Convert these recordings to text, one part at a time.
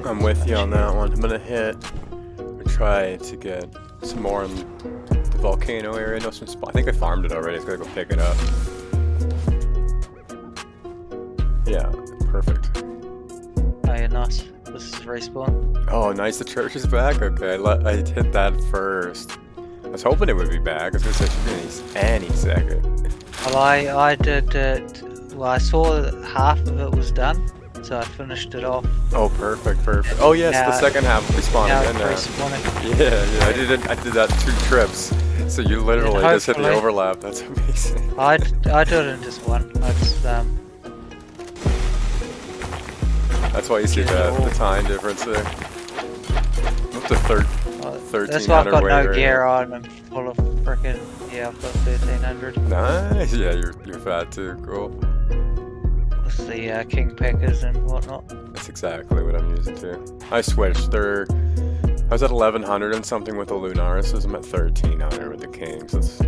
I'm with you on that one. I'm gonna hit or try to get some more in the volcano area. I know some spot. I think I farmed it already. It's gonna go pick it up. Yeah, perfect. Oh yeah, nice. This is respawn. Oh, nice. The church is back. Okay, I hit that first. I was hoping it would be back. I was gonna say it should be any second. Well, I did it. Well, I saw that half of it was done, so I finished it off. Oh, perfect. Oh yes, Now- the second half will respawn Now again it's now. respawning. Yeah. I did that 2 trips. So you literally And just hit the hopefully- overlap. That's amazing. I do it in just one. I just That's why you see the time difference there. Up to 1300 That's why I've got weight no right gear now. on. I'm full of frickin' I've got 1300. Nice. Yeah, you're fat too. Cool. With the king packers and whatnot. That's exactly what I'm using too. I switched. I was at 1100 and something with the Lunaris. I'm at 1300 with the Kings. That's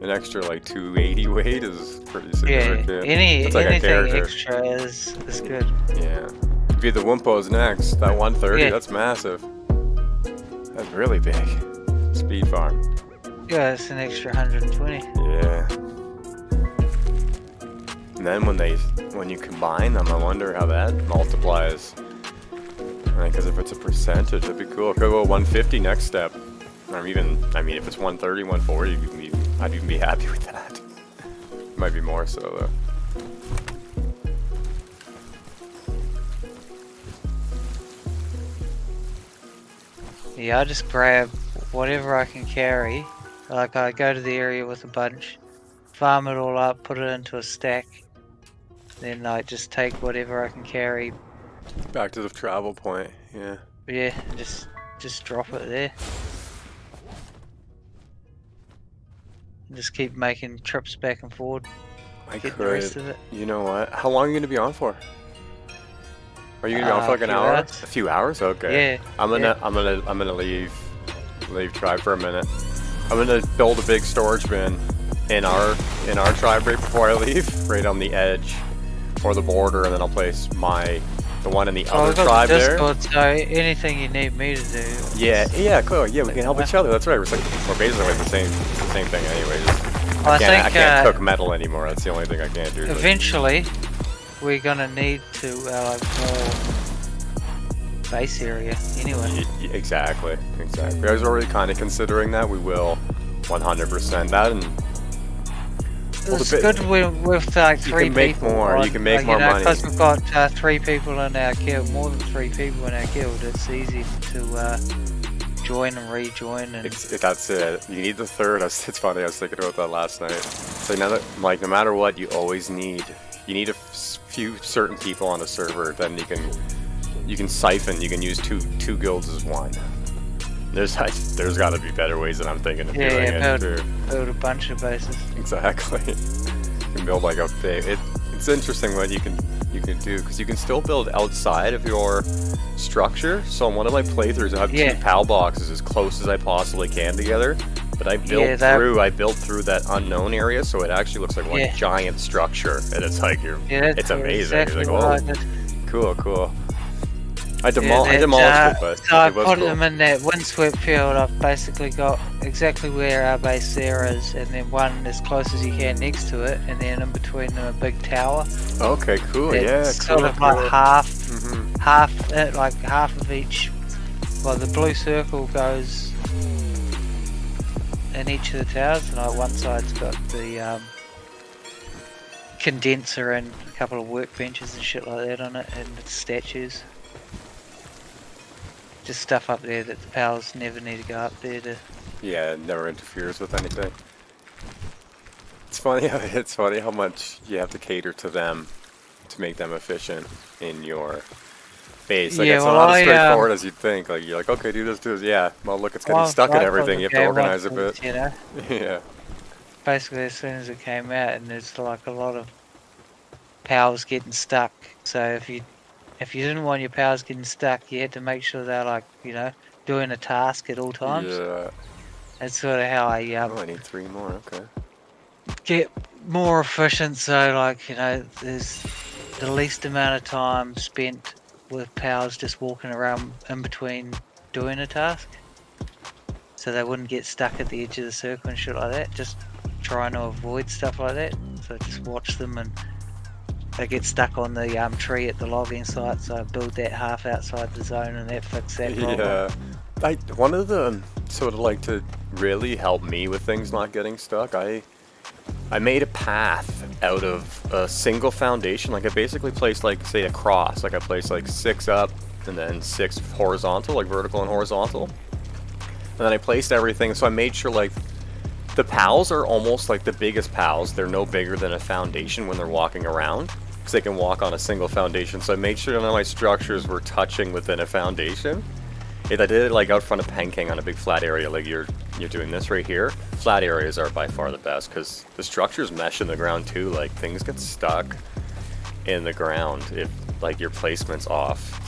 an extra like 280 weight is pretty Yeah, significant. anything character. extra is good. Yeah. If you the Wimpos next, that 130, Yeah. that's massive. That's really big. Speed farm. Yeah, it's an extra 120. Yeah. And then when you combine them, I wonder how that multiplies. Because if it's a percentage, that'd be cool. Could go 150 next step. Or even, if it's 130, 140, I'd even be happy with that. Might be more so though. Yeah, I just grab whatever I can carry. Like I go to the area with a bunch, farm it all up, put it into a stack. Then I just take whatever I can carry. Back to the travel point, yeah. Yeah, and just drop it there. And just keep making trips back and forward. I Get the rest could. of it. You know what? How long are you gonna be on for? Are you gonna be on for like A an few hour? hours. A few hours? Okay. Yeah. I'm gonna leave tribe for a minute. I'm gonna build a big storage bin in our tribe right before I leave, right on the edge or the border, and then I'll place the one in the Oh, other I've got tribe the there. Discord, so anything you need me to do. Yeah, cool. Yeah, we can help each other. That's right. We're basically like the same thing anyway. Just, I I think can't cook metal anymore. That's the only thing I can't do. eventually we're gonna need to more base area anyway. Exactly. I was already kind of considering that. We will 100% that, and It's good with like 3 can make people. more, you can make more money. Because we've got 3 people in our guild, more than 3 people in our guild. It's easy to join and rejoin. And that's it. You need the third. It's funny. I was thinking about that last night. So now that, like, no matter what, you always need. You need a few certain people on a server. Then you can siphon. You can use two guilds as one. There's got to be better ways than I'm thinking of doing it. Build a bunch of bases. Exactly. You can build like a big. It's interesting what you can do, because you can still build outside of your structure. So on one of my playthroughs, I have 2 PAL boxes as close as I possibly can together. But I built through that unknown area, so it actually looks like one giant structure, and it's like it's amazing. Exactly You're like, oh, cool. I demolished it, but so I it was put cool. them in that windswept field. I've basically got exactly where our base there is, and then one as close as you can next to it, and then in between them a big tower. Okay, cool. It's Cool. sort of like half of each. Well, the blue circle goes in each of the towers, and like one side's got the condenser and a couple of workbenches and shit like that on it, and statues. Just stuff up there that the pals never need to go up there to. Yeah, it never interferes with anything. It's funny how much you have to cater to them to make them efficient in your base. Like, it's not as straightforward as you'd think. Like, you're like, okay, do this. Yeah, well, look, it's getting stuck in everything. You have to organize a bit. You know? Yeah. Basically, as soon as it came out, and there's like a lot of pals getting stuck. So if you didn't want your pals getting stuck, you had to make sure they're like, doing a task at all times. Yeah. That's sort of how I I need 3 more. Okay. get more efficient. So there's the least amount of time spent with pals just walking around in between doing a task, so they wouldn't get stuck at the edge of the circle and shit like that. Just trying to avoid stuff like that. So I just watch them, and they get stuck on the tree at the logging site. So I build that half outside the zone, and that fixes that problem. Yeah, one of the sort of like to really help me with things not getting stuck. I made a path out of a single foundation. Like I basically placed like say a cross. Like I placed like 6 up and then 6 horizontal, like vertical and horizontal. And then I placed everything. So I made sure like the pals are almost like the biggest pals. They're no bigger than a foundation when they're walking around, because they can walk on a single foundation. So I made sure none of my structures were touching within a foundation. If I did it like out front of Peking on a big flat area, like you're doing this right here, flat areas are by far the best because the structures mesh in the ground too. Like things get stuck in the ground if like your placement's off.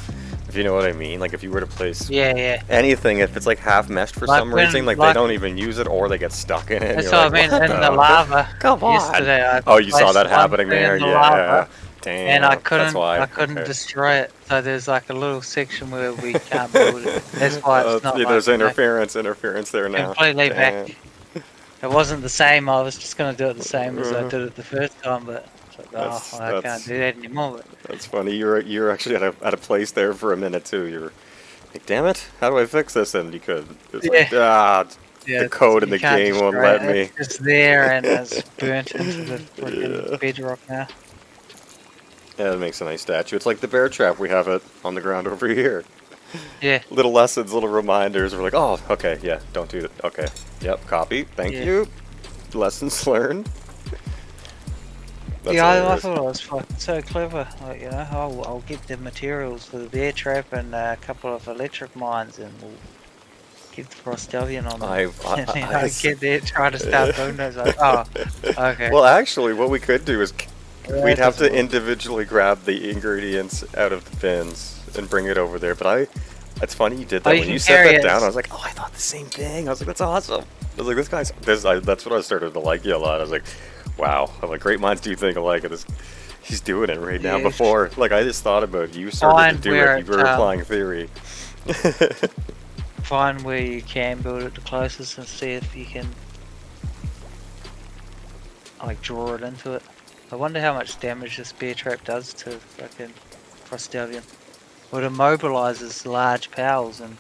If you know what I mean. Like if you were to place anything, if it's like half meshed for some reason, like they don't even use it or they get stuck in it. That's what I mean in the lava. Come on. Yesterday, oh, you saw that happening there? Yeah. Damn, and I couldn't destroy it. So there's like a little section where we can't build it. That's why it's not. There's interference there now. Completely back. It wasn't the same. I was just gonna do it the same as I did it the first time, but I can't do that anymore. But. That's funny. You're actually at a place there for a minute too. You're like, damn it, how do I fix this? And you could. It's like, the code in the game won't let me. It's just there and it's burnt into the freaking bedrock now. Yeah, it makes a nice statue. It's like the bear trap we have it on the ground over here. Yeah. Little lessons, little reminders. We're like, oh, okay, yeah, don't do that. Okay, yep, copy. Thank you. Lessons learned. That's I thought it was fucking so clever. Like, you know, I'll get the materials for the bear trap and a couple of electric mines, and we'll keep the Frostallion on them. I get there, try to start doing those. Like, oh, okay. Well, actually, what we could do is. We'd have to individually grab the ingredients out of the bins and bring it over there. But it's funny you did that. When you set that down, I was like, oh, I thought the same thing. I was like, that's awesome. I was like, that's what I started to like you a lot. I was like, wow. I'm like, great minds do think alike. He's doing it right now. Before, like, I just thought about you started to do it. You were applying theory. Find where you can build it the closest and see if you can, like, draw it into it. I wonder how much damage this bear trap does to fucking Frostallion. Well, it immobilizes large pals, and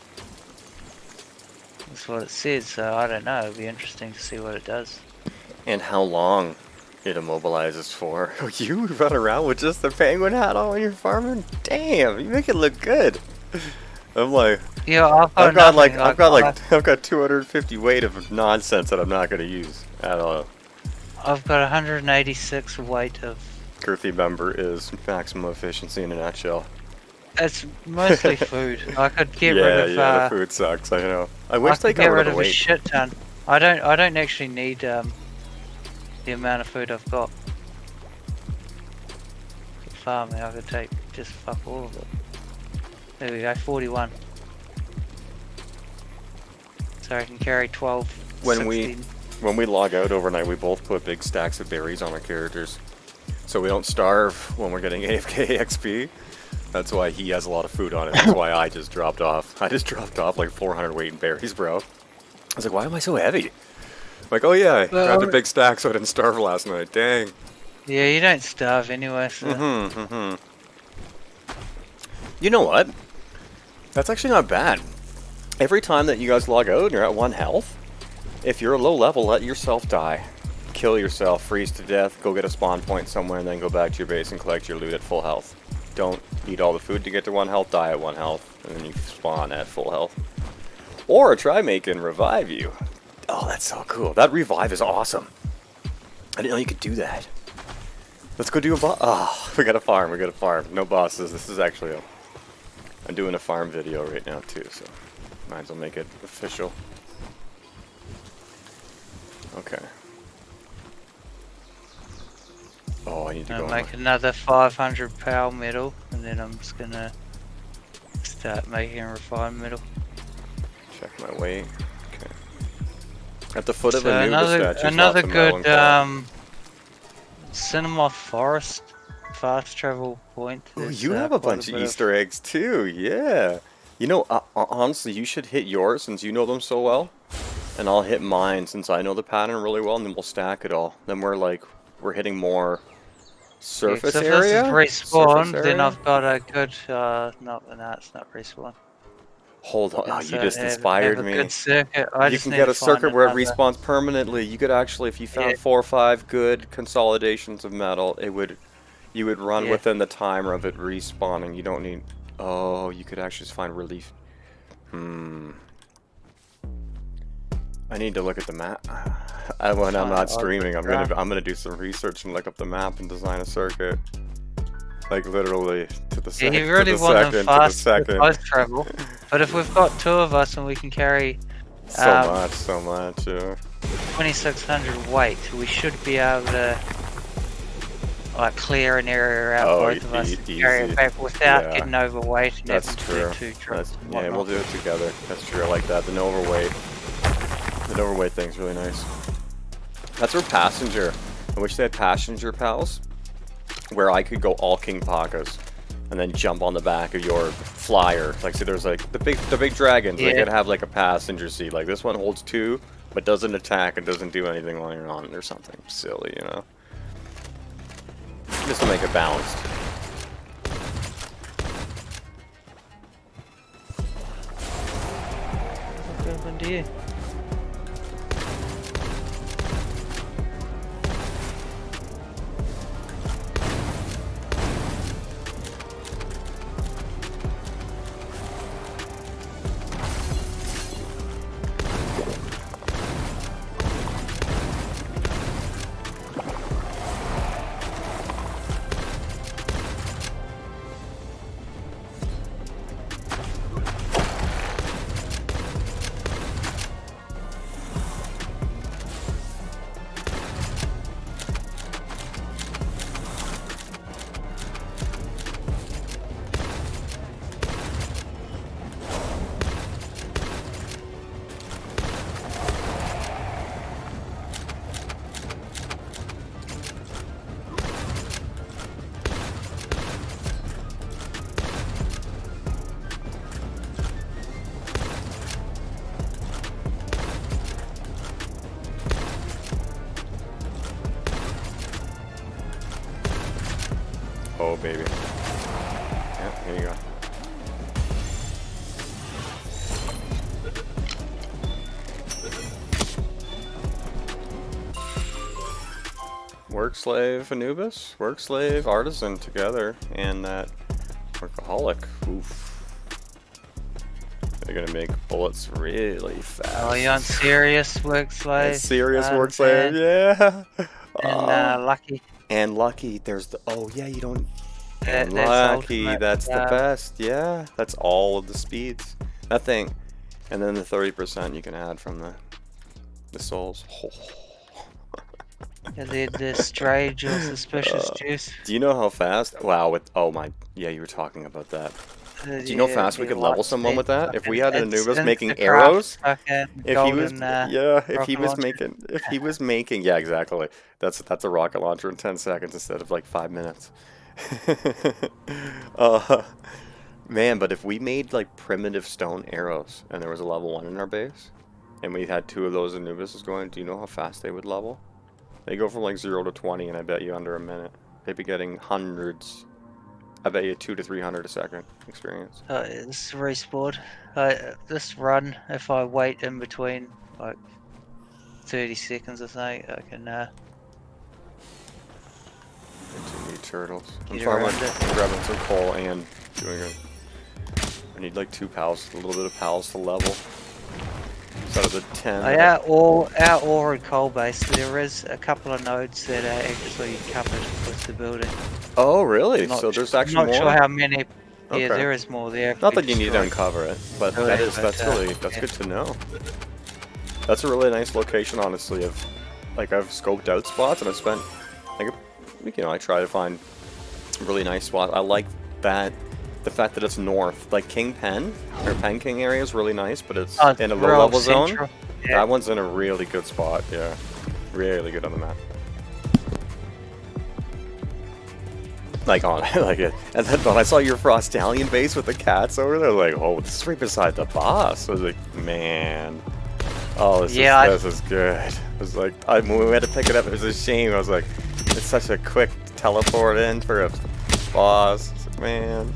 that's what it says, so I don't know. It'll be interesting to see what it does. And how long it immobilizes for. You run around with just the penguin hat on when you're farming? Damn, you make it look good. I'm like, yeah, I've got 250 weight of nonsense that I'm not going to use at all. I've got 186 weight of... Girthy member is maximum efficiency in a nutshell. It's mostly food. I could get rid of... the food sucks, I know. I wish they got rid of the weight. A shit ton. I don't actually need the amount of food I've got. For farming, I could take just fuck all of it. There we go, 41. So I can carry 12, 16. When we log out overnight, we both put big stacks of berries on our characters. So we don't starve when we're getting AFK XP. That's why he has a lot of food on it. That's why I just dropped off. I just dropped off like 400 weight in berries, bro. I was like, why am I so heavy? I'm like, oh yeah, I grabbed a big stack so I didn't starve last night. Dang. Yeah, you don't starve anyway, so... You know what? That's actually not bad. Every time that you guys log out and you're at 1 health, if you're a low level, let yourself die. Kill yourself, freeze to death, go get a spawn point somewhere, and then go back to your base and collect your loot at full health. Don't eat all the food to get to 1 health, die at 1 health, and then you spawn at full health. Or try making revive you. Oh, that's so cool. That revive is awesome. I didn't know you could do that. Let's go do a boss. Oh, we got a farm, No bosses. This is actually I'm doing a farm video right now too, so might as well make it official. Okay. Oh, I need to go make another 500 power metal, and then I'm just gonna start making refined metal. Check my weight. Okay. At the foot of a new statue. Another good Cinema Forest fast travel point. Oh, you have a bunch of Easter eggs too. Yeah. You know, honestly, you should hit yours since you know them so well, and I'll hit mine since I know the pattern really well, and then we'll stack it all. Then we're hitting more surface area. So if this is respawn, then I've got a good. No, it's not respawn. Hold on, you just inspired me. Good circuit. You can get a circuit where it respawns permanently. You could actually, if you found 4 or 5 good consolidations of metal, you would run within the timer of it respawning. You don't need. Oh, you could actually just find relief. I need to look at the map. When I'm not streaming, I'm gonna do some research and look up the map and design a circuit. Like literally to the second. You really want them fast travel, but if we've got 2 of us and we can carry so much, yeah. 2600 weight, we should be able to like clear an area out, both of us, carry it back without getting overweight. And that's true. Yeah, we'll do it together. That's true. I like that. The overweight thing's really nice. That's where passenger. I wish they had passenger pals, where I could go all King Pakas and then jump on the back of your flyer. Like, see, there's like the big dragons. They could have like a passenger seat. Like this one holds 2, but doesn't attack and doesn't do anything while you're on it or something silly, you know. Just to make it balanced. What happened to you? Oh, baby. Yeah, here you go. Work slave Anubis, work slave artisan together, and that workaholic. Oof. They're gonna make bullets really fast. Oh, you on serious work slave? Serious work slave, yeah. And lucky. And lucky, there's the you don't. And lucky, that's the best. Yeah, that's all of the speeds. That thing, and then the 30% you can add from the souls. Oh. The strange or suspicious juice. Do you know how fast? Wow, you were talking about that. Do you know how fast we could level someone with that? If we had an Anubis making arrows, if he was making, yeah, exactly. That's a rocket launcher in 10 seconds instead of like 5 minutes. Man, but if we made like primitive stone arrows and there was a level 1 in our base, and we had 2 of those Anubises going, do you know how fast they would level? They go from like 0 to 20, and I bet you under a minute. They'd be getting hundreds. I bet you 200 to 300 a second experience. It's respawned. This run, if I wait in between like 30 seconds or something, I can. Two meat turtles. I'm grabbing some coal and doing it. I need like 2 pals, a little bit of pals to level. Out of the 10. Our ore and coal base, there is a couple of nodes that are actually covered with the building. Oh, really? So there's actually more? I'm not sure how many. Okay. Yeah, there is more there. Not that you need to uncover it, but that's good to know. That's a really nice location, honestly. I've scoped out spots, and I've spent I try to find really nice spots. I like that. The fact that it's north, like King Pen, or Pen King area is really nice, but it's in a low-level zone. Yeah. That one's in a really good spot, yeah. Really good on the map. like on like it. And then when I saw your Frostallion base with the cats over there, like, oh, this is right beside the boss. I was like, man, oh, this is good. I was like, when we had to pick it up, it was a shame. I was like, it's such a quick teleport in for a boss, man.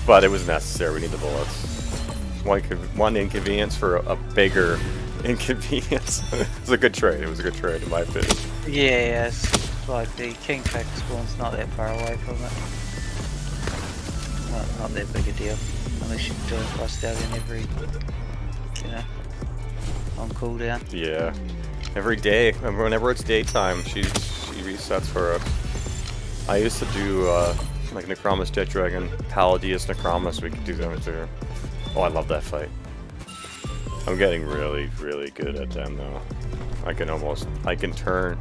But it was necessary. We need the bullets. One inconvenience for a bigger inconvenience. It was a good trade. It was a good trade in my opinion. Yeah, it's like the Kingpact spawn's not that far away from it. Not that big a deal. Unless you're doing Frostallion every, you know, on cooldown. Yeah. Every day, whenever it's daytime, she resets for us. I used to do like Necromus Jet Dragon, Paladius Necromus. We could do them too. Oh, I love that fight. I'm getting really, really good at them though. I can turn.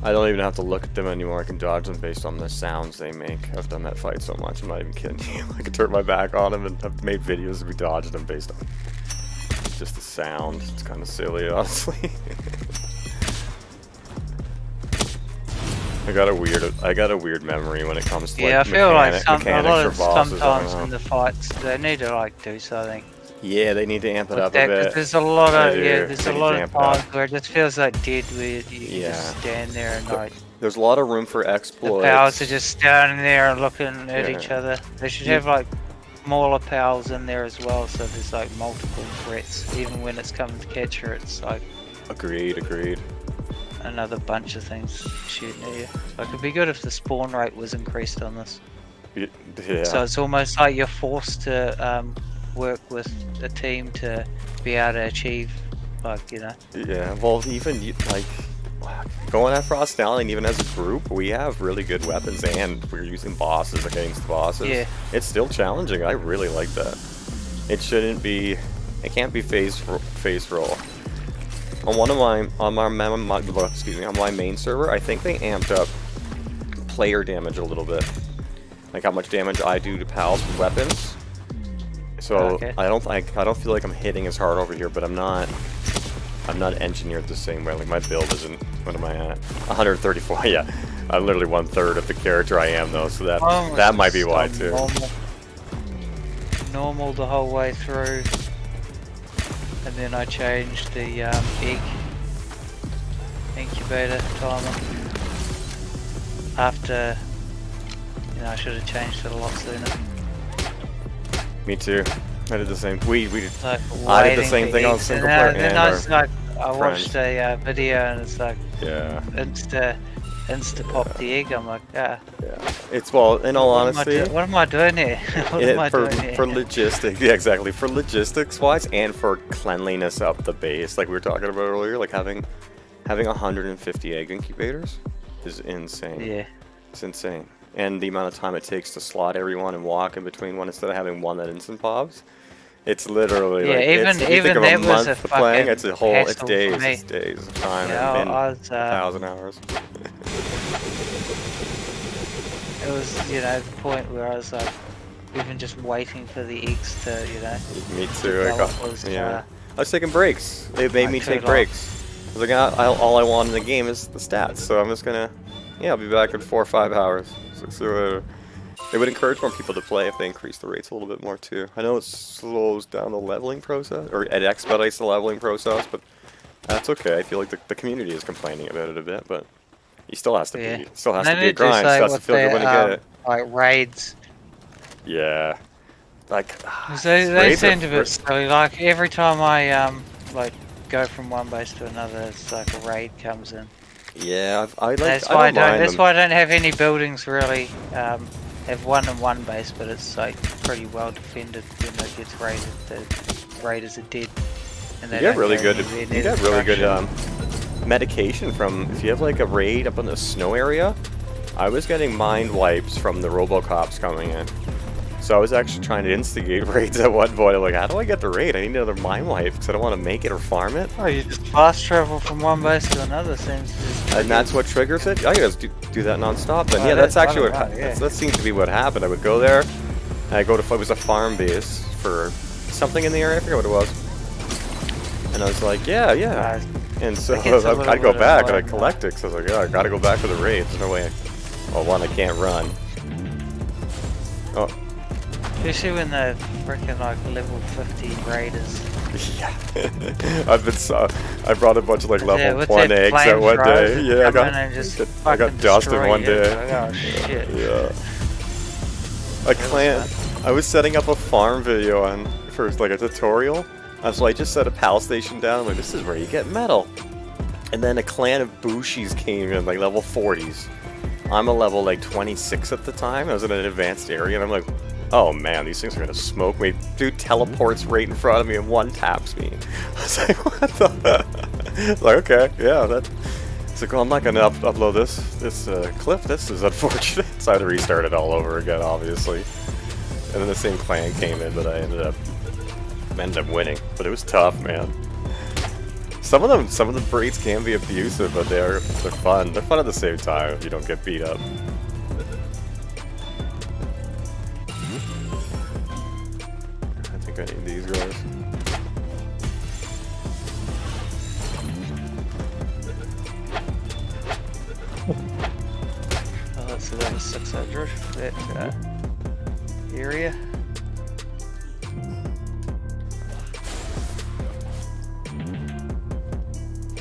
I don't even have to look at them anymore. I can dodge them based on the sounds they make. I've done that fight so much. I'm not even kidding you. I can turn my back on them, and I've made videos of me dodging them based on just the sound. It's kind of silly, honestly. I got a weird memory when it comes to like I feel like sometimes in the fights they need to like do something. Yeah, they need to amp it up a bit. There's a lot of times where it just feels like dead, where you just stand there and like. There's a lot of room for exploits. The pals are just standing there and looking at each other. They should have like smaller pals in there as well, so there's like multiple threats. Even when it's coming to catch her, it's like. Agreed. Another bunch of things shooting at you. Like it'd be good if the spawn rate was increased on this. Yeah. So it's almost like you're forced to work with a team to be able to achieve, like, you know. Yeah, well, even like going at Frostallion, even as a group, we have really good weapons, and we're using bosses against bosses. Yeah. It's still challenging. I really like that. It can't be phase roll. On my main server, I think they amped up player damage a little bit, like how much damage I do to pals with weapons. So I don't feel like I'm hitting as hard over here, but I'm not engineered the same way. Like my build isn't. What am I at? 134. Yeah, I'm literally 1/3 of the character I am though, so that might be why too. Normal the whole way through. And then I changed the egg incubator timer after, I should have changed it a lot sooner. Me too. I did the same. I did the same thing on single player. Then I watched a video and it's like, insta pop the egg. I'm like, Yeah. It's, well, in all honesty. What am I doing here? For logistics, yeah, exactly. For logistics wise, and for cleanliness up the base, like we were talking about earlier, like having 150 egg incubators is insane. Yeah. It's insane. And the amount of time it takes to slot everyone and walk in between one instead of having one that instant pops. It's literally like even think of that a month was of playing. It's days of time and 1,000 hours. It was, the point where I was like, even just waiting for the eggs to, Me too. I was taking breaks. They made me take breaks. I was like, all I want in the game is the stats, so I'm just gonna, I'll be back in 4 or 5 hours. So it would encourage more people to play if they increase the rates a little bit more too. I know it slows down the leveling process, or it expedites the leveling process, but that's okay. I feel like the community is complaining about it a bit, but he still has to be. It still has to be a grind. Still has to feel good when you get it. Like raids. Yeah. Like they seem a bit silly. Like every time I like go from one base to another, it's like a raid comes in. Yeah, that's why I don't have any buildings really. Have one in one base, but it's like pretty well defended when it gets raided. The raiders are dead. And you get really good. Medication from if you have like a raid up in the snow area. I was getting mind wipes from the Robocops coming in, so I was actually trying to instigate raids at one point. I'm like, how do I get the raid? I need another mind wipe because I don't want to make it or farm it. Oh, you just fast travel from one base to another, seems. And that's what triggers it. I guess do that non-stop. Then that's actually that seems to be what happened. I would go there, and I go to it was a farm base for something in the area. I forget what it was, and I was like, yeah. And so I'd go back and I'd collect it because I was like, I gotta go back for the raid. There's no way. Well, one, I can't run. Oh. Especially when they're freaking like level 50 raiders. Yeah. I brought a bunch of like level 1 eggs at one day. Yeah, I got dust in one day. Like, oh shit. Yeah. I was setting up a farm video on for like a tutorial. So I just set a PAL station down. I'm like, this is where you get metal. And then a clan of Bushis came in, like level 40s. I'm a level like 26 at the time. I was in an advanced area, and I'm like, oh man, these things are gonna smoke me. Dude teleports right in front of me and one taps me. I was like, what the? Like, okay, yeah, that. It's like, well, I'm not gonna upload this clip. This is unfortunate. So I had to restart it all over again, obviously. And then the same clan came in, but I ended up winning. But it was tough, man. Some of the breeds can be abusive, but they're fun. They're fun at the same time if you don't get beat up. I think I need these guys. Oh, that's about 600. That area.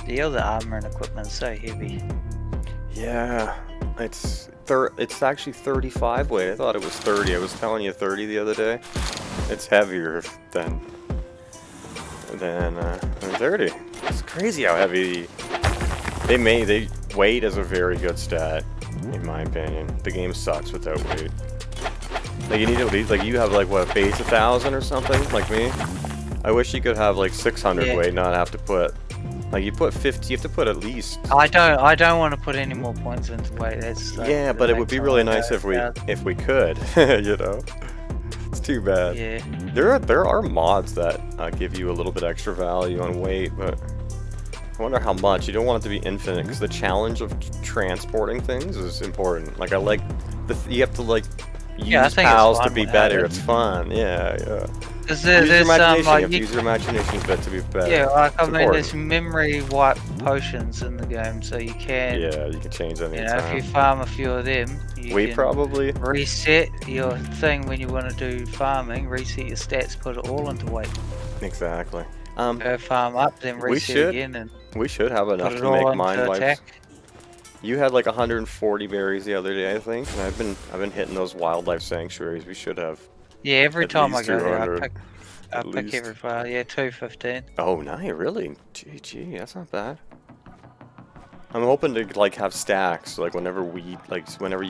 The other armor and equipment is so heavy. Yeah, it's actually 35 weight. I thought it was 30. I was telling you 30 the other day. It's heavier than 30. It's crazy how heavy they weight is a very good stat, in my opinion. The game sucks without weight. Like you need at least you have like what, base 1,000 or something like me. I wish you could have like 600 weight, not have to put. Like you put 50, you have to put at least. I don't want to put any more points into weight. That's like, yeah, but it would be really nice if we could, you know. It's too bad. Yeah. There are mods that give you a little bit extra value on weight, but I wonder how much. You don't want it to be infinite because the challenge of transporting things is important. Like I like you have to like use pals to be better. It's fun. Yeah. Use your imagination. Use your imagination a bit to be better. Yeah, like I mean, there's memory wipe potions in the game, so you can. Yeah, you can change any time. If you farm a few of them, you can probably reset your thing when you want to do farming. Reset your stats, put it all into weight. Exactly. Go farm up, then reset again, and we should have enough to make mind wipes. You had like 140 berries the other day, I think, and I've been hitting those wildlife sanctuaries. We should have. Yeah, every time I go there, I pick every file. Yeah, 215. Oh, nice, really? GG, that's not bad. I'm hoping to like have stacks, like whenever you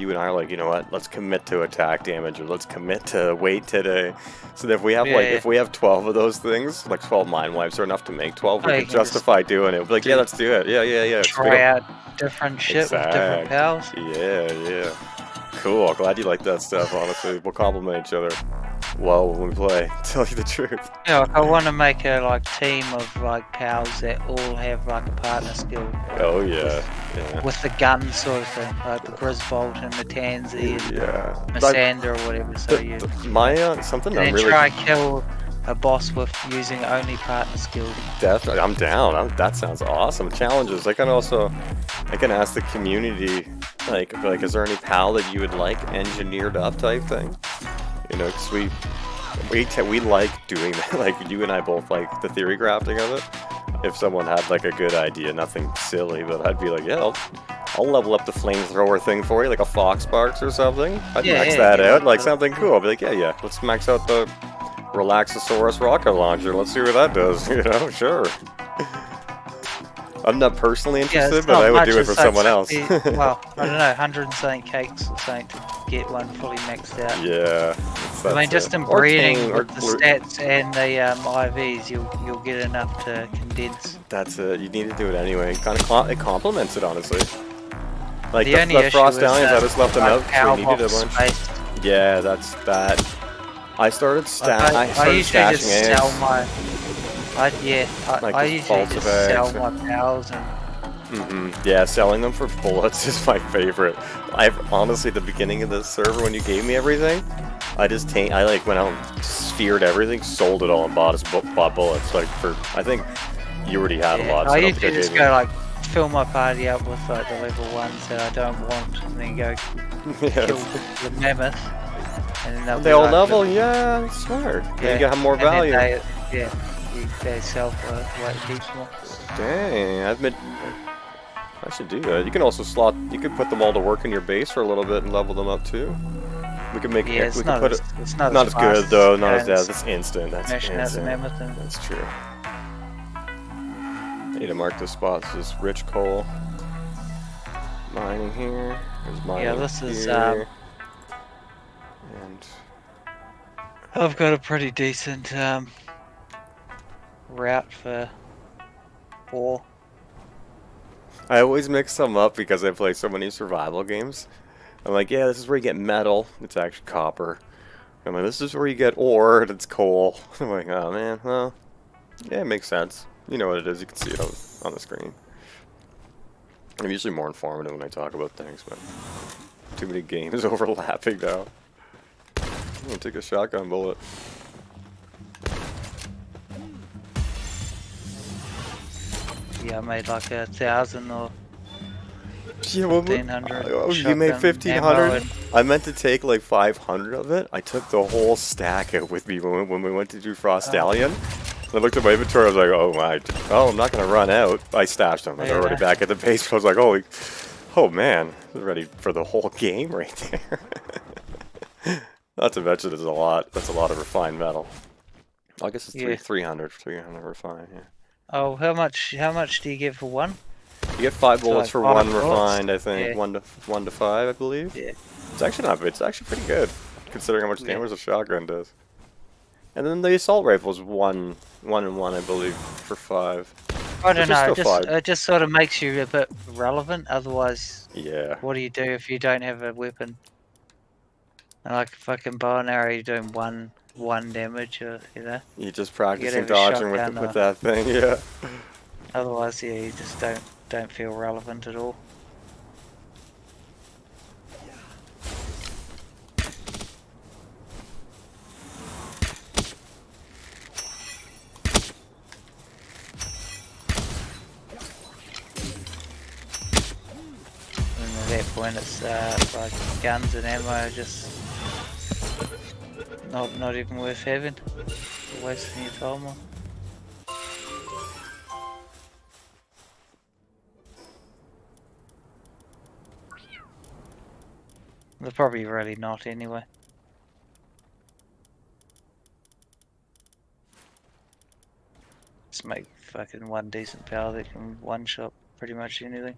and I are like, you know what, let's commit to attack damage or let's commit to weight today. So that if we have if we have 12 of those things, like 12 mind wipes are enough to make 12, we can justify doing it. We'll be like, yeah, let's do it. Yeah. Try out different shit with different pals. Yeah. Cool, glad you like that stuff, honestly. We'll compliment each other well when we play, tell you the truth. Yeah, I want to make a team of pals that all have a partner skill. Oh yeah. With the gun sort of thing, like the Grisbolt and the Tansy and Massander or whatever. So something I'm really try kill a boss with using only partner skill. Definitely, I'm down. That sounds awesome. Challenges. I can ask the community, like, is there any pal that you would like engineered up type thing? You know, because we like doing that. Like you and I both like the theory crafting of it. If someone had like a good idea, nothing silly, but I'd be like, yeah, I'll level up the flamethrower thing for you, like a Foxsparks or something. I'd max that out, like something cool. I'd be like, yeah, let's max out the Relaxosaurus rocket launcher. Let's see what that does. You know, sure. I'm not personally interested, but I would do it for someone else. Well, I don't know, 100 and something cakes or something to get one fully maxed out. Yeah. I mean, just in breeding with the stats and the IVs, you'll get enough to condense. That's it. You need to do it anyway. It complements it, honestly. Like the Frost Stallions, I just left them out because we needed a bunch. Space. Yeah, that's that. I started stashing I usually just sell my. I usually just sell my pals and. Yeah, selling them for bullets is my favorite. Honestly, the beginning of the server when you gave me everything, I went out and sphered everything, sold it all, and bought bullets. Like I think you already had a lot. So I usually just go fill my party up with the level 1s that I don't want, and then go kill the mammoth. And then they all level? Yeah, smart. Yeah, you gotta have more value. They sell for what keeps more. Dang, I should do that. You can also you could put them all to work in your base for a little bit and level them up too. We can make it. We can put it. It's not as good though. Not as that. It's instant. That's instant. That's true. I need to mark the spots. This rich coal mining here. There's mining here. Yeah, this is. And I've got a pretty decent route for ore. I always mix them up because I play so many survival games. I'm like, yeah, this is where you get metal. It's actually copper. I'm like, this is where you get ore, and it's coal. I'm like, oh man, well, yeah, it makes sense. You know what it is. You can see it on the screen. I'm usually more informative when I talk about things, but too many games overlapping now. I'm gonna take a shotgun bullet. Yeah, I made like 1,000 or yeah, 1,500. Oh, you made 1,500? I meant to take like 500 of it. I took the whole stack out with me when we went to do Frost Stallion. I looked at my inventory, I was like, oh I'm not gonna run out. I stashed them. They're already back at the base. I was like, oh man, they're ready for the whole game right there. Not to mention there's a lot. That's a lot of refined metal. I guess it's 300 refined. Yeah. Oh, how much do you get for one? You get 5 bullets for 1 refined, I think. 1 to 5, I believe. Yeah. It's actually not. It's actually pretty good, considering how much damage a shotgun does. And then the assault rifle is 1 and 1, I believe, for 5. I don't know. It just sort of makes you a bit relevant. Otherwise, yeah. What do you do if you don't have a weapon? And like a fucking bow and arrow, you're doing one damage, or You're just practicing dodging with that thing, yeah. Otherwise, yeah, you just don't feel relevant at all. And at that point, it's like guns and ammo just not even worth having. You're wasting your time on. They're probably really not anyway. Just make fucking one decent power that can one-shot pretty much anything.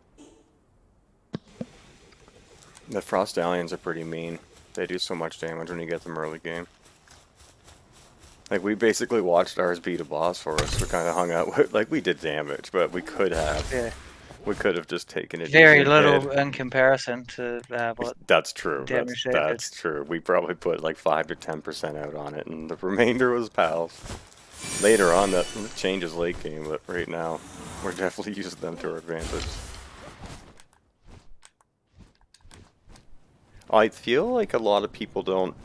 The Frost Stallions are pretty mean. They do so much damage when you get them early game. Like, we basically watched ours beat a boss for us. We kind of hung out with, like, we did damage, but we could have. Yeah. We could have just taken it. Very little in comparison to what. That's true. That's true. We probably put like 5 to 10% out on it, and the remainder was pals. Later on, that changes late game, but right now, we're definitely using them to our advantage. I feel like a lot of people don't.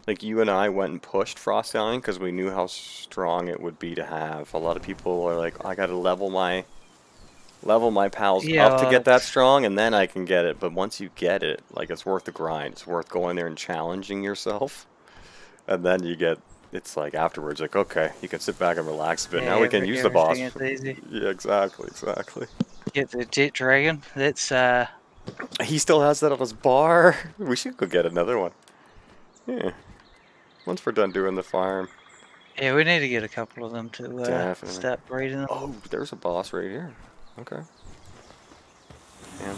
Like, you and I went and pushed Frost Stallion because we knew how strong it would be to have. A lot of people are like, I gotta level my pals up to get that strong, and then I can get it. But once you get it, like, it's worth the grind. It's worth going there and challenging yourself. And then you get, it's like afterwards, like, okay, you can sit back and relax a bit. Now we can use the boss. Yeah, exactly. Get the Jet Dragon. That's he still has that on his bar. We should go get another one. Yeah. Once we're done doing the farm. Yeah, we need to get a couple of them to start breeding them. Oh, there's a boss right here. Okay. And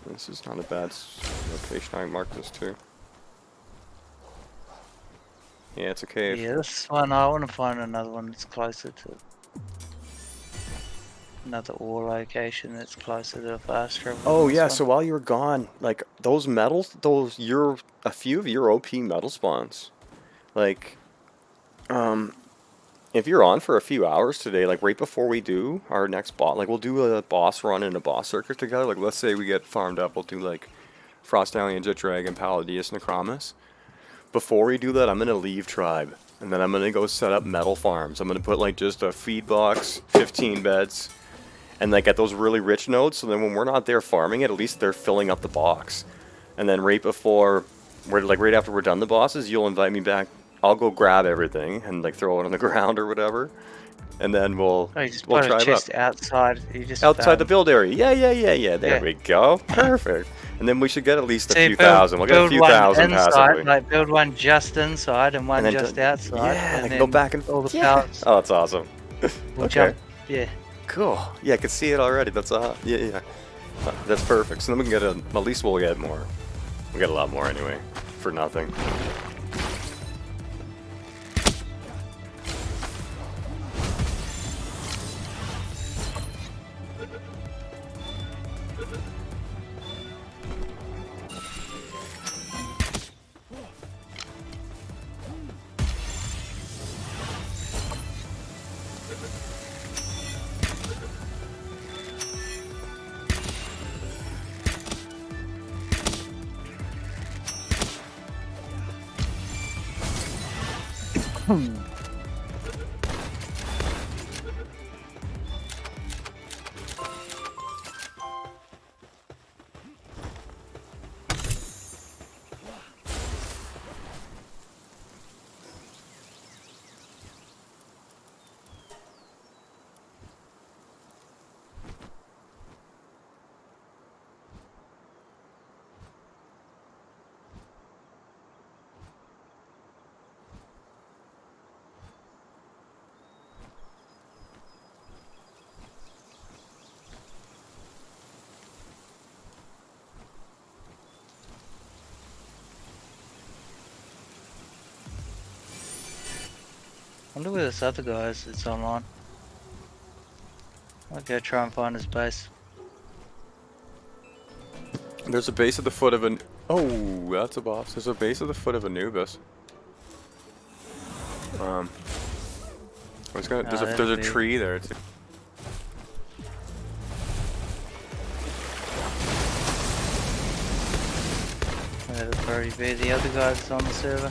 this is not a bad location. I marked this too. Yeah, it's a cave. Yeah, this one, I want to find another one that's closer to another ore location that's closer to a fast travel. Oh yeah, so while you were gone, like those metals, a few of your OP metal spawns, like, if you're on for a few hours today, like right before we do our next boss, like we'll do a boss run and a boss circuit together. Like let's say we get farmed up, we'll do like Frost Stallion, Jet Dragon, Palladius, Necromus. Before we do that, I'm gonna leave Tribe, and then I'm gonna go set up metal farms. I'm gonna put like just a feed box, 15 beds, and like get those really rich nodes. So then when we're not there farming it, at least they're filling up the box. And then right before we're like right after we're done the bosses, you'll invite me back. I'll go grab everything and like throw it on the ground or whatever, and then we'll Oh, you just we'll put try a them out. chest outside. You just Outside the build area. Yeah. There Yeah. we go. Perfect. And then we should get at least a So you few build- thousand. We'll get a build few one thousand inside, passively. like build one just inside and one then just do- outside. Yeah, and I can then go back and all the yeah. pallets Oh, that's awesome. will Okay. jump. Yeah. Cool. Yeah, I can see it already. That's yeah. That's perfect. So then we can get at least we'll get more. We'll get a lot more anyway, for nothing. I wonder where this other guy is that's online. I'll go try and find his base. There's a base at the foot of an. Oh, that's a boss. There's a base at the foot of Anubis. I was gonna. There's that'd a be- tree there. It's That'll probably be the other guy that's on the server.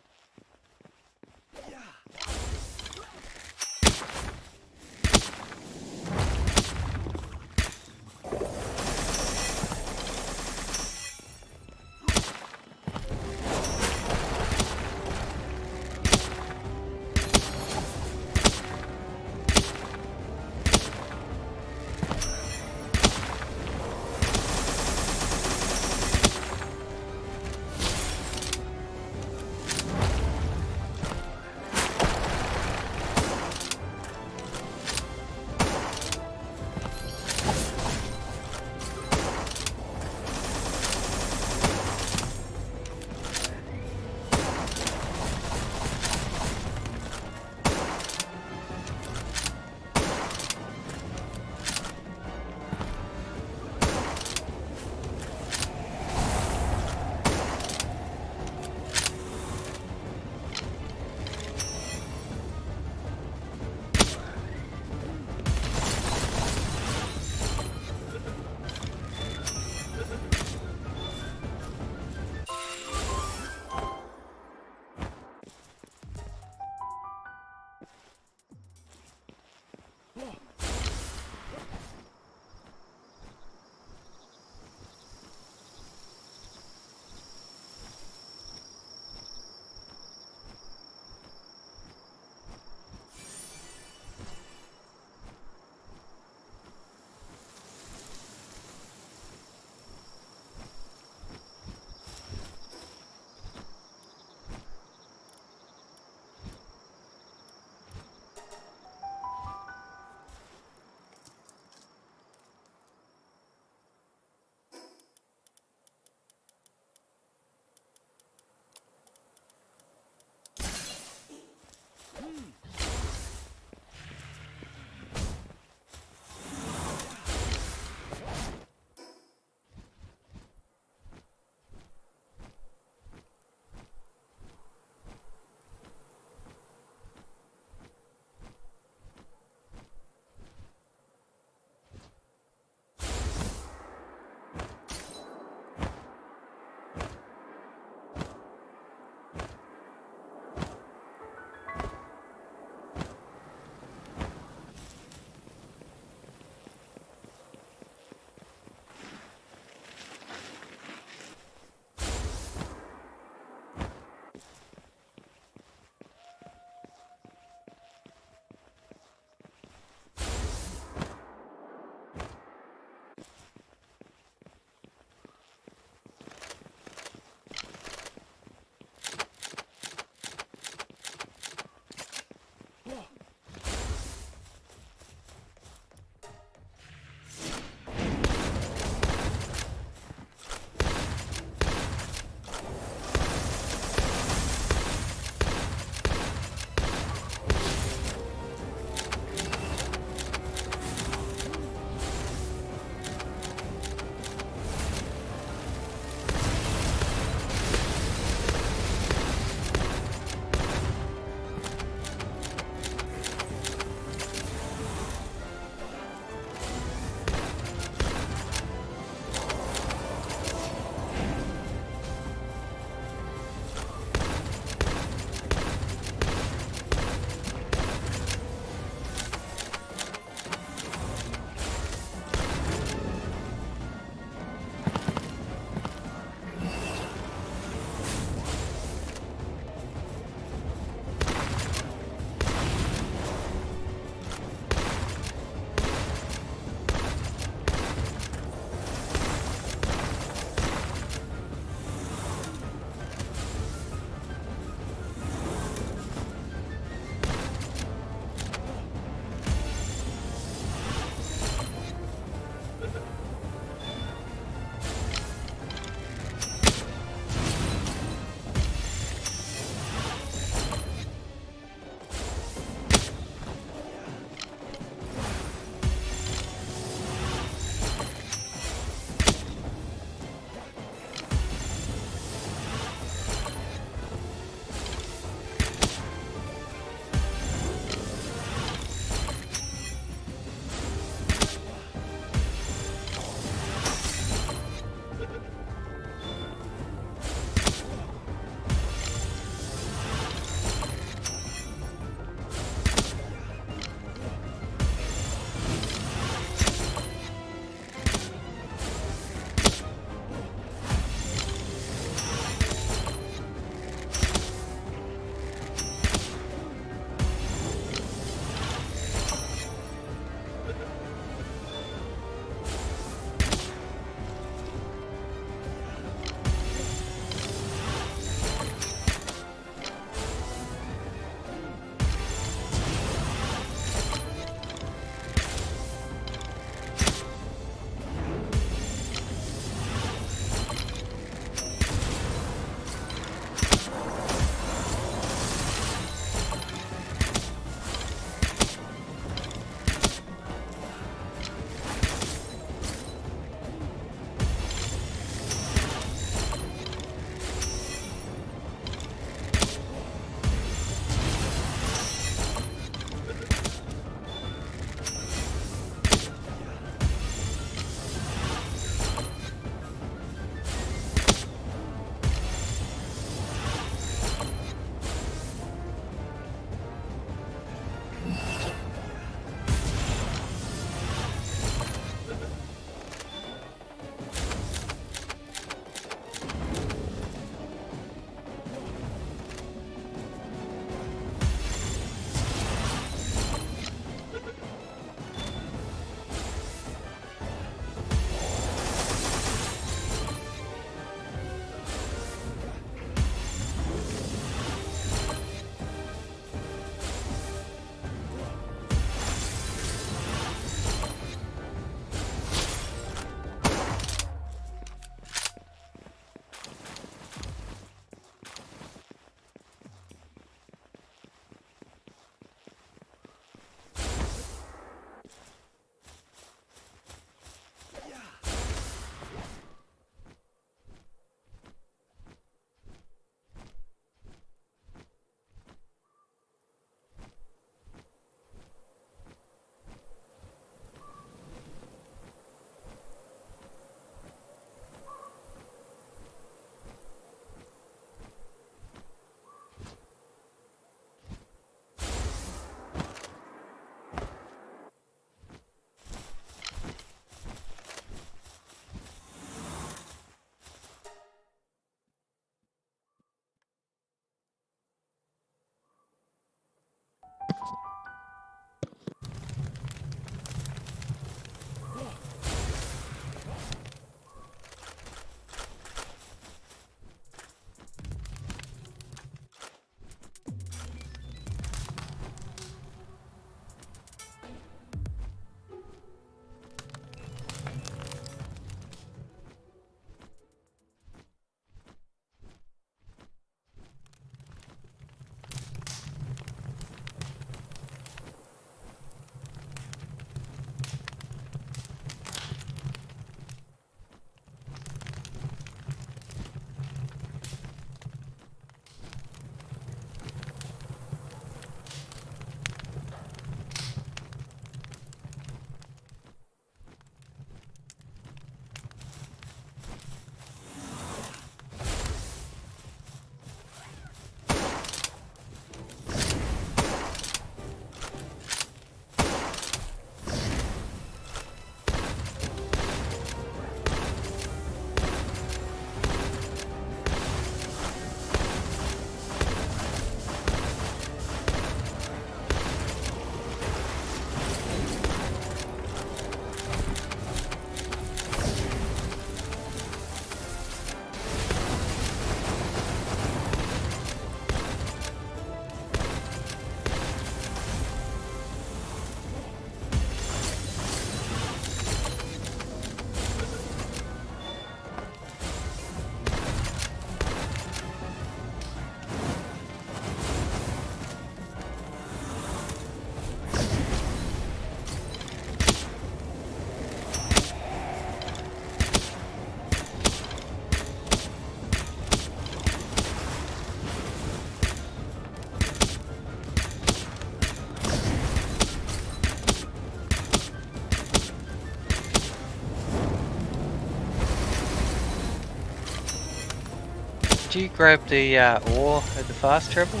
you grab the ore at the fast travel?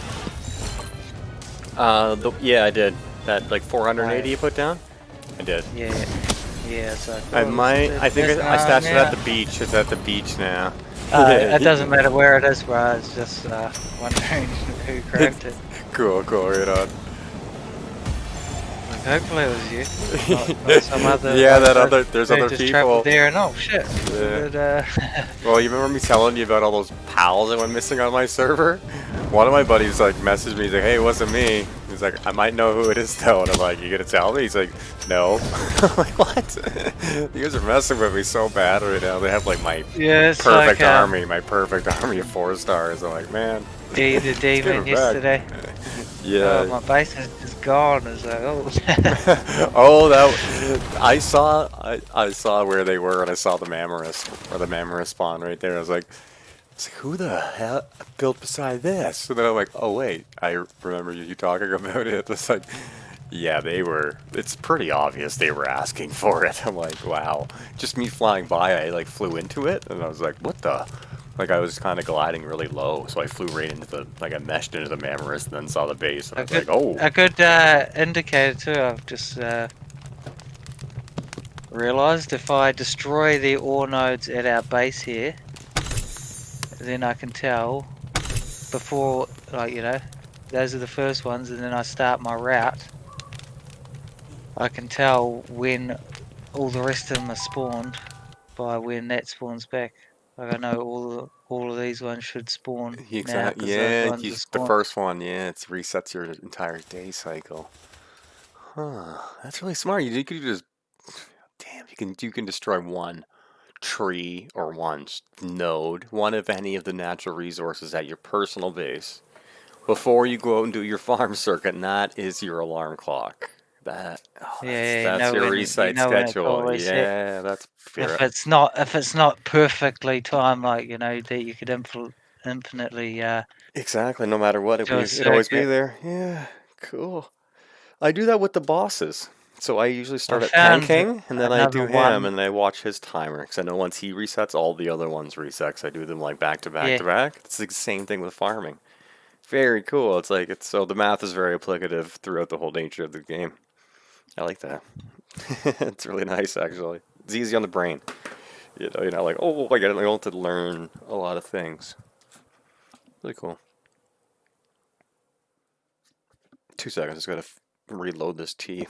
Yeah, I did. That like 480 you put down? I did. Yeah, so... I might, I think I stashed it at the beach. It's at the beach now. It doesn't matter where it is, bro. It's just wondering who grabbed it. Cool, right on. Like, hopefully it was you. Not some other... Yeah, there's other just people. There and oh shit. Yeah. But, well, you remember me telling you about all those pals that went missing on my server? One of my buddies like messaged me, he's like, hey, it wasn't me. He's like, I might know who it is though. And I'm like, you gonna tell me? He's like, no. I'm like, what? You guys are messing with me so bad right now. They have like my perfect like, army, my perfect army of 4 stars. I'm like, man. The demon yesterday. Yeah. Oh, my base is just gone. It's like, oh. Oh, I saw where they were, and I saw the Mammoris spawn right there. I was like, who the hell built beside this? And then I'm like, oh wait, I remember you talking about it. It's like, yeah, it's pretty obvious they were asking for it. I'm like, wow. Just me flying by, I like flew into it, and I was like, what the? Like I was kind of gliding really low, so I flew right into I meshed into the Mammoris and then saw the base, and I was like, oh. A good indicator too, I've just realized if I destroy the ore nodes at our base here, then I can tell before, like, you know, those are the first ones, and then I start my route. I can tell when all the rest of them are spawned by when that spawns back. Like I know all of these ones should spawn. Exactly. Yeah, the first one. Yeah, it resets your entire day cycle. Huh. That's really smart. You could just, damn. You can destroy one tree or one node, one of any of the natural resources at your personal base before you go out and do your farm circuit, and that is your alarm clock. That's your reset schedule. Yeah, that's fair. If it's not perfectly timed, like, you know, that you could infinitely exactly, no matter what, it'd always be there. Yeah, cool. I do that with the bosses. So I usually start at tanking, and then I do him, and I watch his timer. Because I know once he resets, all the other ones reset. I do them like back to back to back. It's the same thing with farming. Very cool. It's like so the math is very applicative throughout the whole nature of the game. I like that. It's really nice, actually. It's easy on the brain. You know, you're not like, oh, I want to learn a lot of things. Really cool. 2 seconds. Just gotta reload this tea.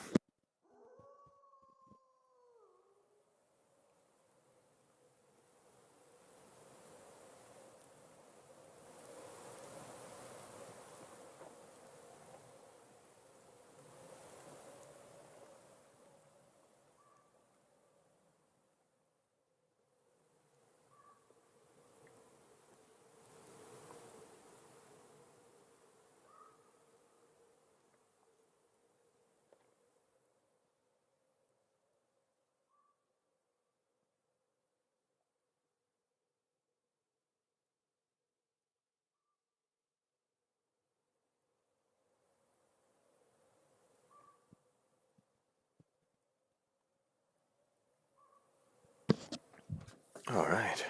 Alright.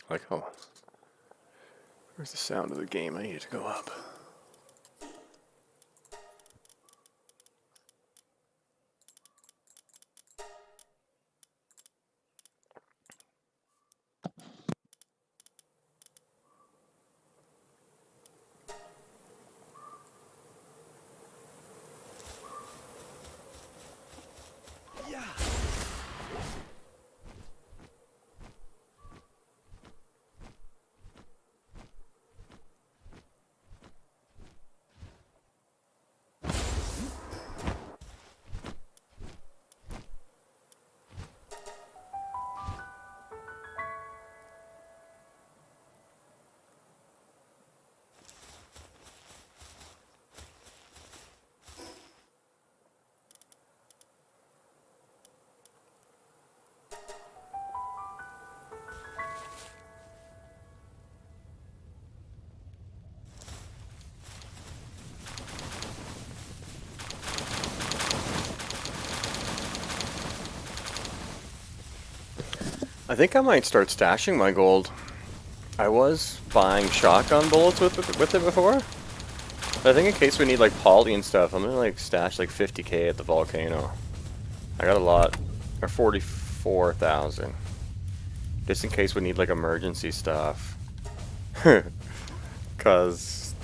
Like, oh. Where's the sound of the game? I need it to go up. I think I might start stashing my gold. I was buying shotgun bullets with it before. But I think in case we need like poly and stuff, I'm gonna like stash like 50k at the volcano. I got a lot, or 44,000, just in case we need like emergency stuff. Cause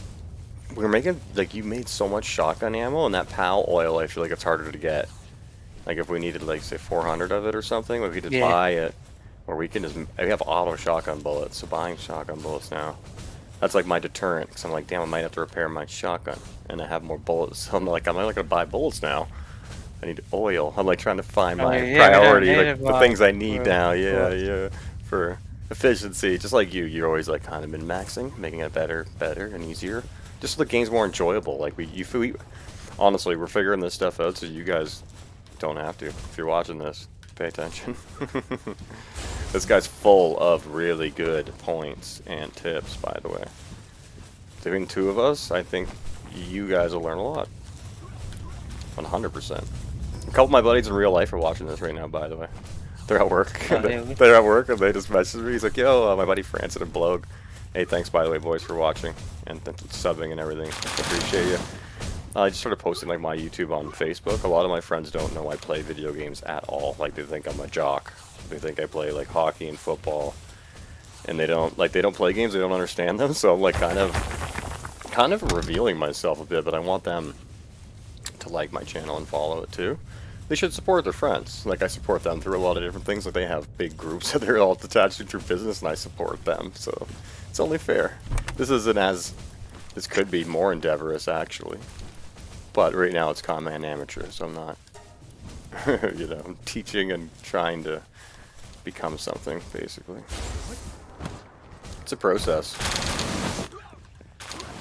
we're making like you made so much shotgun ammo, and that PAL oil I feel like it's harder to get. Like if we needed like say 400 of it or something, we could just buy it, or we can just we have auto shotgun bullets. So buying shotgun bullets now, that's like my deterrent. Cause I'm like, damn, I might have to repair my shotgun, and I have more bullets. So I'm like, I'm not gonna buy bullets now. I need oil. I'm like trying to find my priority, like the things I need now. Yeah, for efficiency. Just like you're always like kind of min-maxing, making it better and easier. Just so the game's more enjoyable. Like we honestly, we're figuring this stuff out so you guys don't have to. If you're watching this, pay attention. This guy's full of really good points and tips, by the way. Between two of us, I think you guys will learn a lot. 100%. A couple of my buddies in real life are watching this right now, by the way. They're at work. They're at work, and they just messaged me. He's like, yo, my buddy Francis and Blog. Hey, thanks, by the way, boys, for watching and subbing and everything. Appreciate you. I just started posting like my YouTube on Facebook. A lot of my friends don't know I play video games at all. Like, they think I'm a jock. They think I play like hockey and football, and they don't play games. They don't understand them. So I'm like kind of revealing myself a bit, but I want them to like my channel and follow it too. They should support their friends. Like I support them through a lot of different things. Like they have big groups that they're all attached to through business, and I support them. So it's only fair. This could be more endeavorous actually, but right now it's common amateur, so I'm not, I'm teaching and trying to become something basically. It's a process.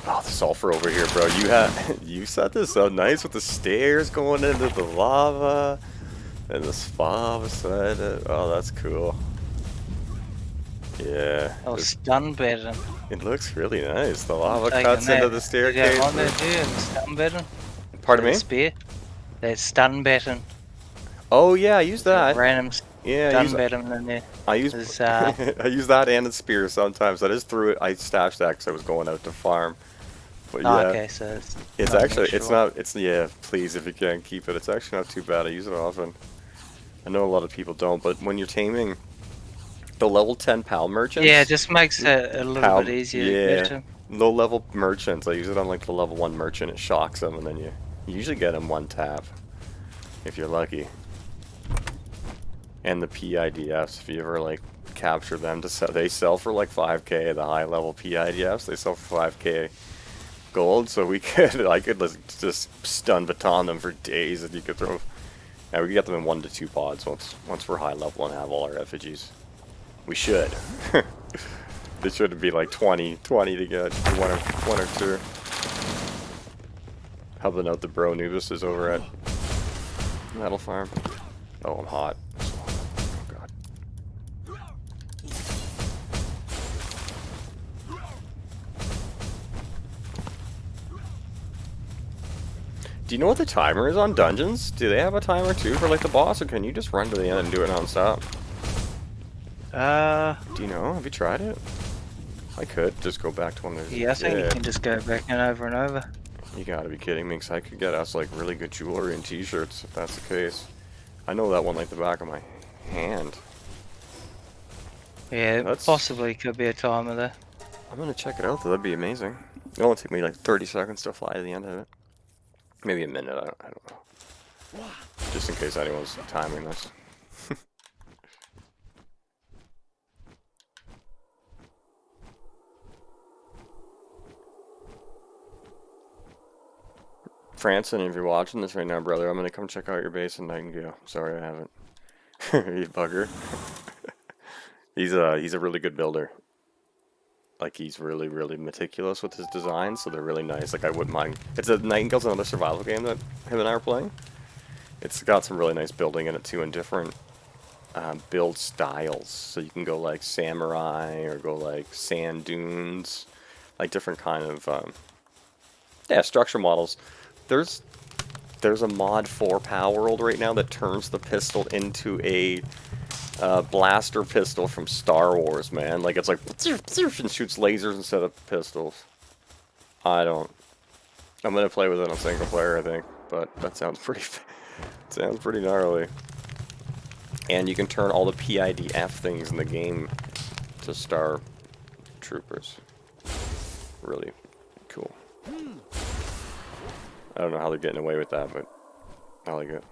Oh, the sulfur over here, bro. You set this up nice with the stairs going into the lava and the spa beside it. Oh, that's cool. Yeah. Oh, stun button. It looks really nice. The lava cuts into the staircase. On there too, stun button. Pardon me? Spear. That stun button. Oh yeah, I use that. Random stun button in there. I use I use that and a spear sometimes. I just threw it. I stashed that because I was going out to farm. But yeah, okay, so it's actually yeah. Please, if you can keep it, it's actually not too bad. I use it often. I know a lot of people don't, but when you're taming the level 10 PAL merchants, yeah, it just makes it a little bit easier. Yeah, low level merchants. I use it on like the level 1 merchant. It shocks them, and then you usually get them one tap if you're lucky. And the PIDFs, if you ever like capture them to sell, they sell for like 5k. The high level PIDFs, they sell for 5k. Gold, so I could just stun baton them for days, and you could throw. Now we can get them in 1 to 2 pods once we're high level and have all our effigies. We should. It shouldn't be like 20 to get one or two. Helping out the bro Nubis is over at Metal Farm. Oh, I'm hot. Oh god. Do you know what the timer is on dungeons? Do they have a timer too for like the boss, or can you just run to the end and do it non-stop? Do you know? Have you tried it? I could just go back to when there's. Yeah, I think you can just go back and over. You gotta be kidding me, because I could get us like really good jewelry and t-shirts if that's the case. I know that one like the back of my hand. Yeah, possibly could be a timer there. I'm gonna check it out though, that'd be amazing. It'll only take me like 30 seconds to fly to the end of it. Maybe a minute, I don't know. Just in case anyone's timing this. Franson, if you're watching this right now, brother, I'm gonna come check out your base in Nightingale. Sorry I haven't. You bugger. He's a really good builder. Like, he's really, really meticulous with his designs, so they're really nice. Like, I wouldn't mind. Nightingale's another survival game that him and I are playing. It's got some really nice building in it, too, and different build styles. So you can go, like, samurai, or go, like, sand dunes. Like, different kind of, structure models. There's a mod for Power World right now that turns the pistol into a blaster pistol from Star Wars, man. Like, it's like, and shoots lasers instead of pistols. I'm gonna play with it on single player, I think, but that sounds pretty gnarly. And you can turn all the PIDF things in the game to Star Troopers. Really cool. I don't know how they're getting away with that, but I like it.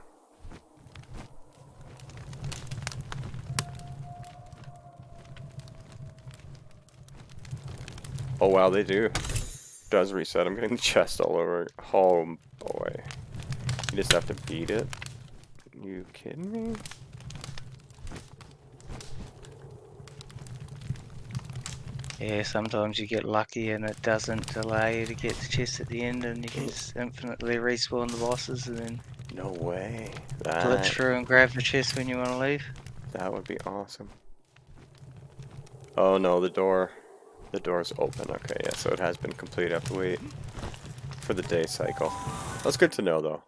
Oh wow, they do. Does reset. I'm getting the chest all over. Oh boy. You just have to beat it? You kidding me? Yeah, sometimes you get lucky and it doesn't allow you to get the chest at the end and you can just infinitely respawn the bosses and then... No way. Glitch through and grab the chest when you want to leave. That would be awesome. Oh no, the door's open. Okay, yeah, so it has been complete. I have to wait for the day cycle. That's good to know, though.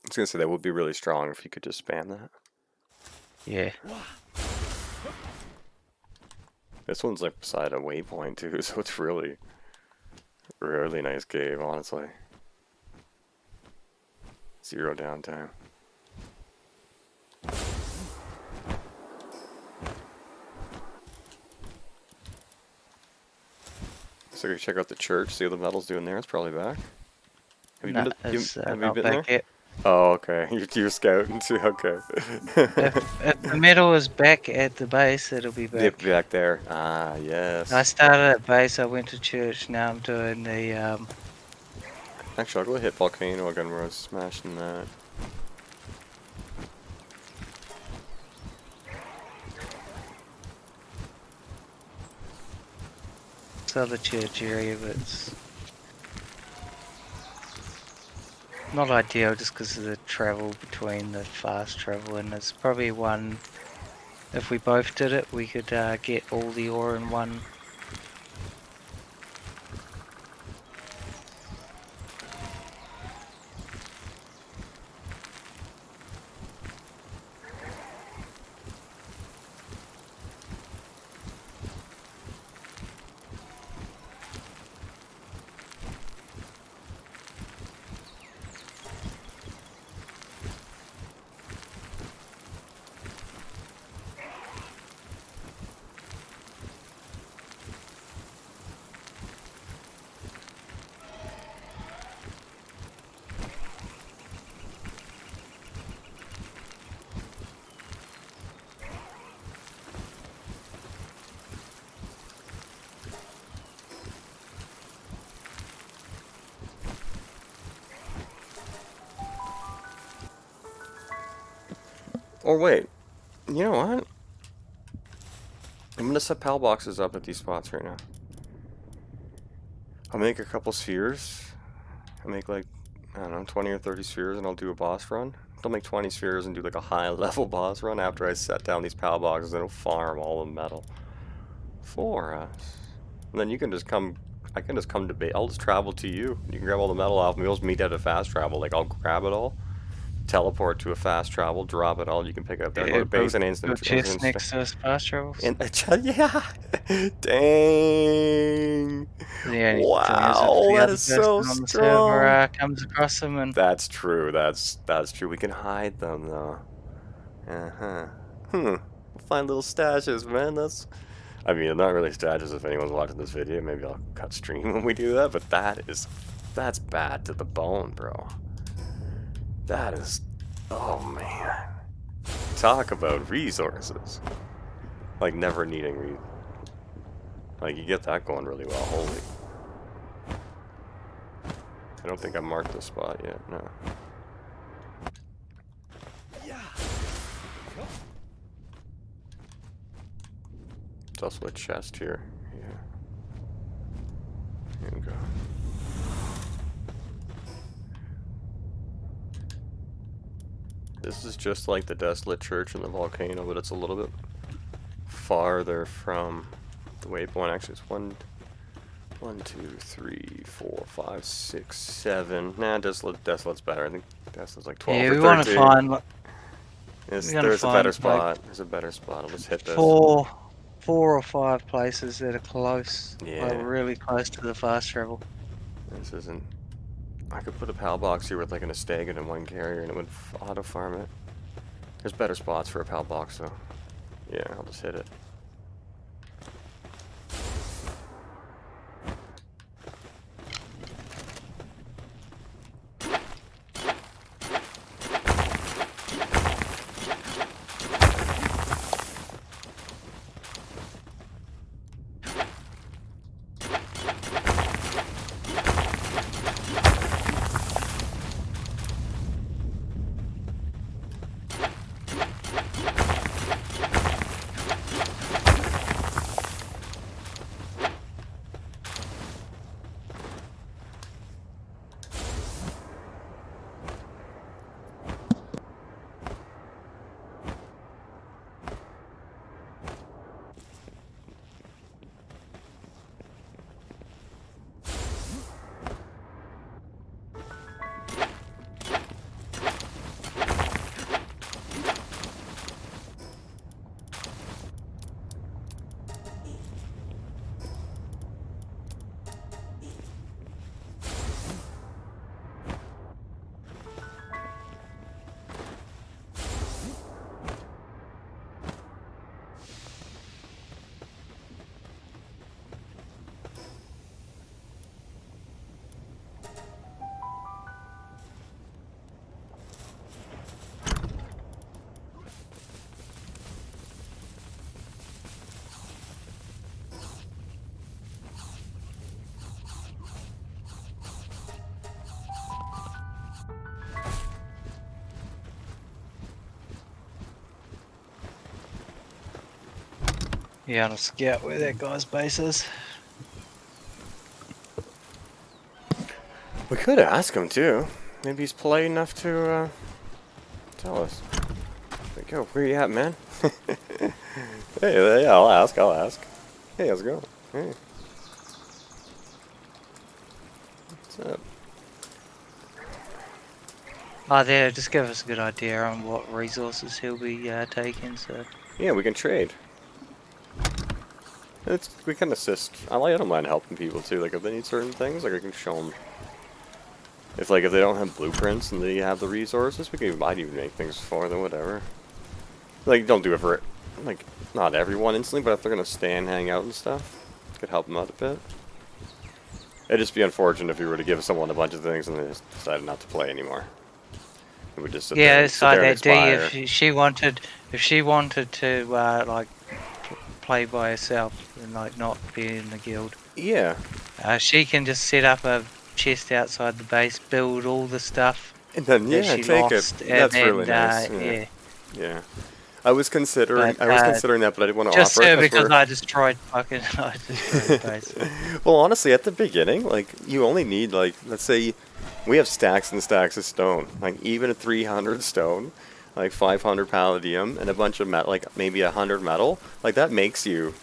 I was gonna say that would be really strong if you could just spam that. Yeah. This one's like beside a waypoint too, so it's really nice cave, honestly. 0 downtime. So you check out the church, see what the metal's doing there. It's probably back. Have you been there? Yet. Oh, okay. You're scouting too. Okay. if the metal is back at the base, it'll be back. It'll be back there. Ah, yes. I started at base. I went to church. Now I'm doing the. Actually, I'll go hit Volcano again. Where I was smashing that. The church area, but it's not ideal just because of the travel between the fast travel, and it's probably one, if we both did it, we could get all the ore in one. Or wait, you know what? I'm gonna set PAL boxes up at these spots right now. I'll make a couple spheres. I'll make like, I don't know, 20 or 30 spheres and I'll do a boss run. I'll make 20 spheres and do like a high level boss run after I set down these PAL boxes and I'll farm all the metal for us. And then you can just come, I can just come to base. I'll just travel to you. You can grab all the metal off me. We'll just meet at a fast travel. Like I'll grab it all, teleport to a fast travel, drop it all. You can pick it up there. Go to base and instant. Chest next to fast travels. Yeah. Dang. Yeah. Wow. That is so strong. Comes across them and. That's true. That's true. We can hide them though. We'll find little stashes, man. I mean, not really stashes if anyone's watching this video. Maybe I'll cut stream when we do that. But that's bad to the bone, bro. That is, oh man. Talk about resources. Like never needing like you get that going really well. Holy. I don't think I marked the spot yet, no. There's also a chest here. Yeah. Here we go. This is just like the Desolate Church and the volcano, but it's a little bit farther from the waypoint. Actually, it's 1, 2, 3, 4, 5, 6, 7. Nah, Desolate's better. I think Desolate's like 12 or 13. Yeah, we want to find. There's a better spot. There's a better spot. I'll just hit this. Four or five places that are close. Yeah. Like really close to the fast travel. This isn't... I could put a PAL box here with like an Astegan and one carrier and it would auto-farm it. There's better spots for a PAL box though. Yeah, I'll just hit it. Yeah, I'll scout where that guy's base is. We could ask him too. Maybe he's polite enough to tell us. Like, yo, where you at, man? Hey, yeah, I'll ask. Hey, how's it going? Hey. What's up? Oh, there, just give us a good idea on what resources he'll be taking, so... Yeah, we can trade. We can assist. I don't mind helping people too. Like if they need certain things, like I can show them. If they don't have blueprints and they have the resources, I'd even make things for them, whatever. Like don't do it for like not everyone instantly, but if they're gonna stay and hang out and stuff, could help them out a bit. It'd just be unfortunate if you were to give someone a bunch of things and they just decided not to play anymore. It would just sit there, it's like that D. expire. If she wanted to like play by herself and like not be in the guild. Yeah. She can just set up a chest outside the base, build all the stuff, and then she take lost, it. That's really nice. Yeah. I was considering that, but I didn't want to offer it. Just because I destroyed the base. Well, honestly, at the beginning, like you only need like let's say we have stacks and stacks of stone, like even a 300 stone. Like 500 palladium and a bunch of metal, like maybe 100 metal, like that makes you,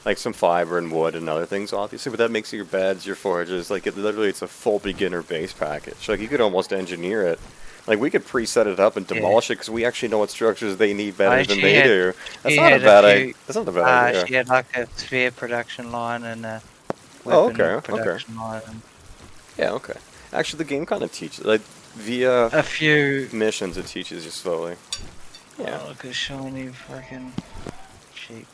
like some fiber and wood and other things obviously, but that makes you your beds, your forges, like it's a full beginner base package. Like you could almost engineer it. Like we could preset it up and demolish it because we actually know what structures they need better than they do. That's not a bad idea. That's not a bad idea. She had like a sphere production line and a weapon production line. Yeah, okay. Actually, the game kind of teaches, like, via a few missions, it teaches you slowly. Yeah. Oh, look at shiny freaking sheep.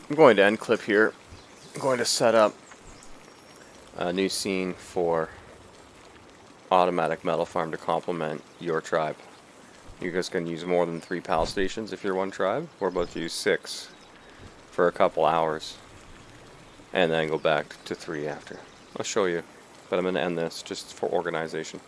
I'm going to end clip here. I'm going to set up a new scene for automatic metal farm to complement your tribe. You guys can use more than 3 PAL stations if you're one tribe. We're about to use 6 for a couple hours, and then go back to 3 after. I'll show you, but I'm going to end this just for organization.